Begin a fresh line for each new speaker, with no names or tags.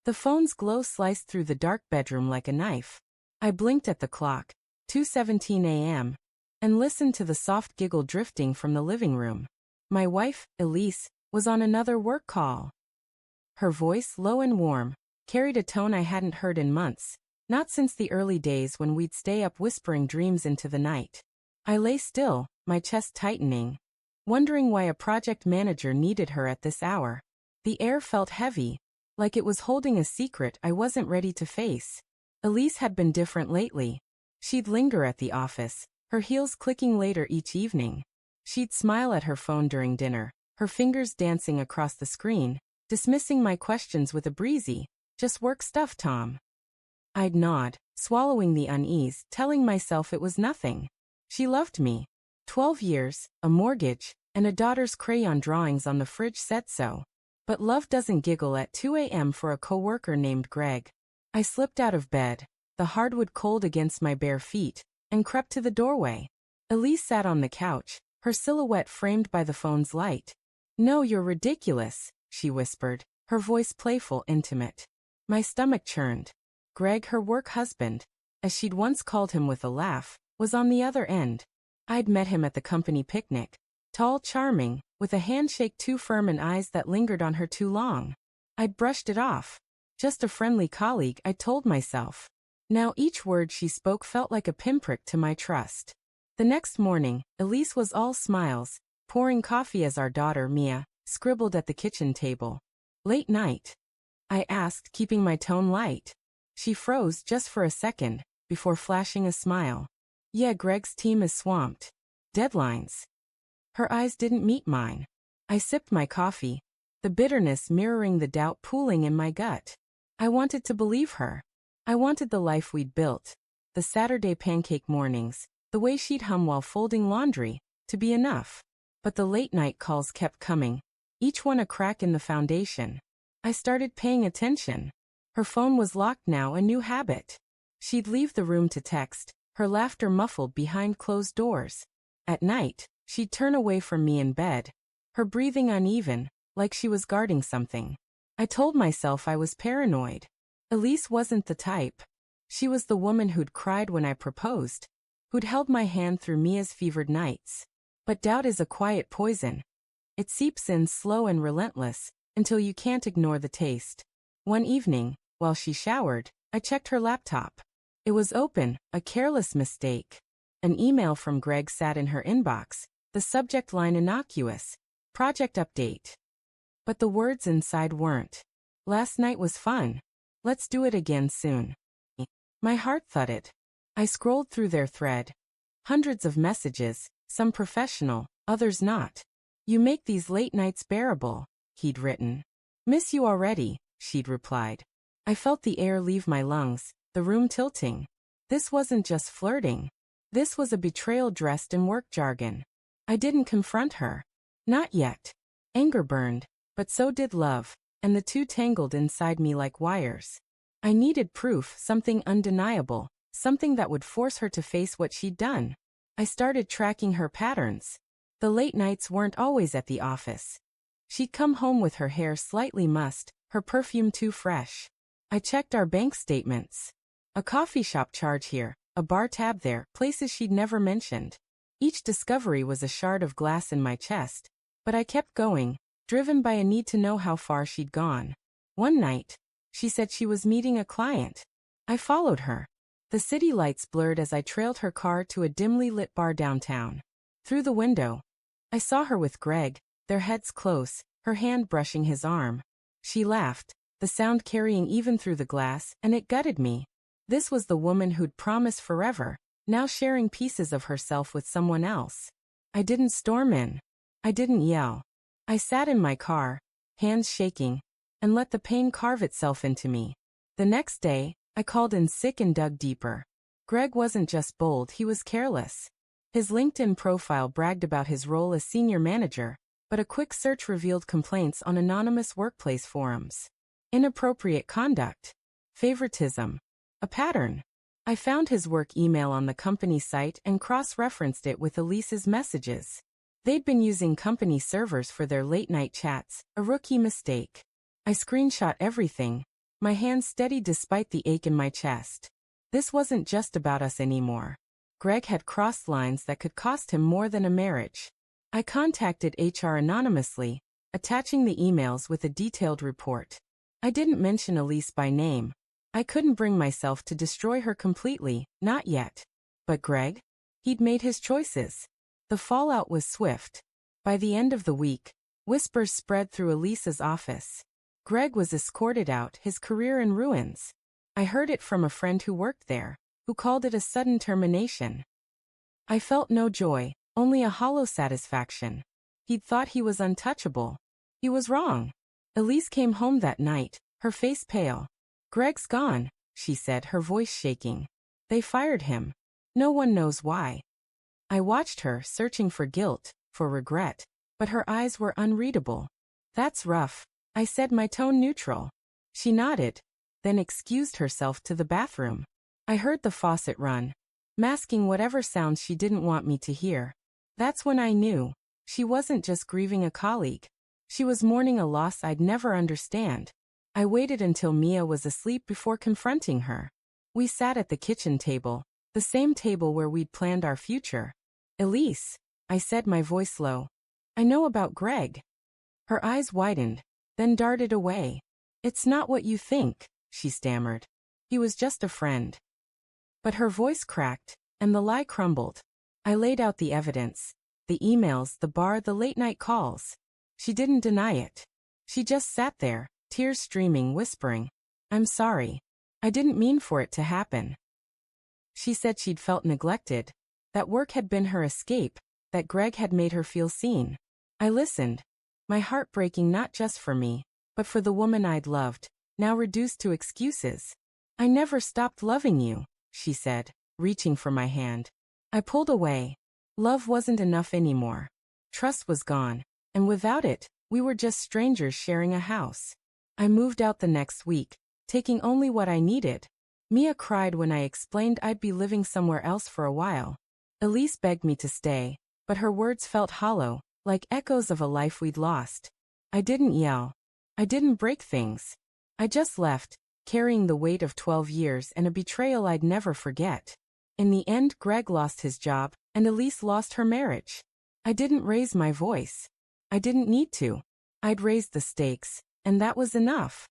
The phone's glow sliced through the dark bedroom like a knife. I blinked at the clock, 2:17 a.m., and listened to the soft giggle drifting from the living room. My wife, Elise, was on another work call. Her voice, low and warm, carried a tone I hadn't heard in months, not since the early days when we'd stay up whispering dreams into the night. I lay still, my chest tightening, wondering why a project manager needed her at this hour. The air felt heavy, like it was holding a secret I wasn't ready to face. Elise had been different lately. She'd linger at the office, her heels clicking later each evening. She'd smile at her phone during dinner, her fingers dancing across the screen, dismissing my questions with a breezy, "Just work stuff, Tom." I'd nod, swallowing the unease, telling myself it was nothing. She loved me. 12 years, a mortgage, and a daughter's crayon drawings on the fridge said so. But love doesn't giggle at 2 a.m. for a coworker named Greg. I slipped out of bed, the hardwood cold against my bare feet, and crept to the doorway. Elise sat on the couch, her silhouette framed by the phone's light. "No, you're ridiculous," she whispered, her voice playful, intimate. My stomach churned. Greg, her work husband, as she'd once called him with a laugh, was on the other end. I'd met him at the company picnic. Tall, charming, with a handshake too firm and eyes that lingered on her too long. I'd brushed it off. Just a friendly colleague, I told myself. Now each word she spoke felt like a pinprick to my trust. The next morning, Elise was all smiles, pouring coffee as our daughter, Mia, scribbled at the kitchen table. "Late night?" I asked, keeping my tone light. She froze just for a second, before flashing a smile. "Yeah, Greg's team is swamped. Deadlines." Her eyes didn't meet mine. I sipped my coffee, the bitterness mirroring the doubt pooling in my gut. I wanted to believe her. I wanted the life we'd built, the Saturday pancake mornings, the way she'd hum while folding laundry, to be enough. But the late-night calls kept coming, each one a crack in the foundation. I started paying attention. Her phone was locked now, a new habit. She'd leave the room to text, her laughter muffled behind closed doors. At night, she'd turn away from me in bed, her breathing uneven, like she was guarding something. I told myself I was paranoid. Elise wasn't the type. She was the woman who'd cried when I proposed, who'd held my hand through Mia's fevered nights. But doubt is a quiet poison. It seeps in slow and relentless, until you can't ignore the taste. One evening, while she showered, I checked her laptop. It was open, a careless mistake. An email from Greg sat in her inbox, the subject line innocuous, "Project update." But the words inside weren't. "Last night was fun. Let's do it again soon." My heart thudded. I scrolled through their thread. Hundreds of messages, some professional, others not. "You make these late nights bearable," he'd written. "Miss you already," she'd replied. I felt the air leave my lungs, the room tilting. This wasn't just flirting. This was a betrayal dressed in work jargon. I didn't confront her. Not yet. Anger burned, but so did love, and the two tangled inside me like wires. I needed proof, something undeniable, something that would force her to face what she'd done. I started tracking her patterns. The late nights weren't always at the office. She'd come home with her hair slightly mussed, her perfume too fresh. I checked our bank statements. A coffee shop charge here, a bar tab there, places she'd never mentioned. Each discovery was a shard of glass in my chest, but I kept going, driven by a need to know how far she'd gone. One night, she said she was meeting a client. I followed her. The city lights blurred as I trailed her car to a dimly lit bar downtown. Through the window, I saw her with Greg, their heads close, her hand brushing his arm. She laughed, the sound carrying even through the glass, and it gutted me. This was the woman who'd promised forever, now sharing pieces of herself with someone else. I didn't storm in. I didn't yell. I sat in my car, hands shaking, and let the pain carve itself into me. The next day, I called in sick and dug deeper. Greg wasn't just bold, he was careless. His LinkedIn profile bragged about his role as senior manager, but a quick search revealed complaints on anonymous workplace forums. Inappropriate conduct. Favoritism. A pattern. I found his work email on the company site and cross-referenced it with Elise's messages. They'd been using company servers for their late-night chats, a rookie mistake. I screenshot everything, my hand steady despite the ache in my chest. This wasn't just about us anymore. Greg had crossed lines that could cost him more than a marriage. I contacted HR anonymously, attaching the emails with a detailed report. I didn't mention Elise by name. I couldn't bring myself to destroy her completely, not yet. But Greg? He'd made his choices. The fallout was swift. By the end of the week, whispers spread through Elise's office. Greg was escorted out, his career in ruins. I heard it from a friend who worked there, who called it a sudden termination. I felt no joy, only a hollow satisfaction. He'd thought he was untouchable. He was wrong. Elise came home that night, her face pale. "Greg's gone," she said, her voice shaking. "They fired him. No one knows why." I watched her, searching for guilt, for regret, but her eyes were unreadable. "That's rough," I said, my tone neutral. She nodded, then excused herself to the bathroom. I heard the faucet run, masking whatever sounds she didn't want me to hear. That's when I knew. She wasn't just grieving a colleague. She was mourning a loss I'd never understand. I waited until Mia was asleep before confronting her. We sat at the kitchen table, the same table where we'd planned our future. "Elise," I said, my voice low, "I know about Greg." Her eyes widened, then darted away. "It's not what you think," she stammered. "He was just a friend." But her voice cracked, and the lie crumbled. I laid out the evidence. The emails, the bar, the late-night calls. She didn't deny it. She just sat there, tears streaming, whispering, "I'm sorry. I didn't mean for it to happen." She said she'd felt neglected, that work had been her escape, that Greg had made her feel seen. I listened, my heart breaking not just for me, but for the woman I'd loved, now reduced to excuses. "I never stopped loving you," she said, reaching for my hand. I pulled away. Love wasn't enough anymore. Trust was gone, and without it, we were just strangers sharing a house. I moved out the next week, taking only what I needed. Mia cried when I explained I'd be living somewhere else for a while. Elise begged me to stay, but her words felt hollow, like echoes of a life we'd lost. I didn't yell. I didn't break things. I just left, carrying the weight of 12 years and a betrayal I'd never forget. In the end, Greg lost his job, and Elise lost her marriage. I didn't raise my voice. I didn't need to. I'd raised the stakes, and that was enough.